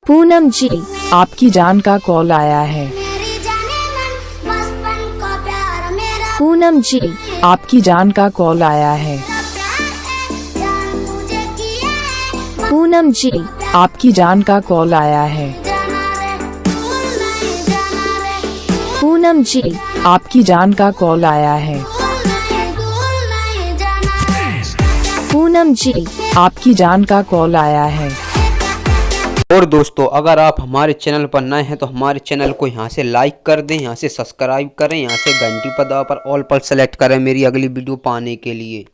पूनम जी, आपकी जान का कॉल आया है। पूनम जी, आपकी जान का कॉल आया है। पूनम जी, आपकी जान का कॉल आया है। पूनम जी, आपकी जान का कॉल आया है। पूनम जी, आपकी जान का कॉल आया है। और दोस्तों, अगर आप हमारे चैनल पर नए हैं तो हमारे चैनल को यहाँ से लाइक कर दें, यहाँ से सब्सक्राइब करें, यहाँ से घंटी पर दबा पर ऑल पर सेलेक्ट करें मेरी अगली वीडियो पाने के लिए।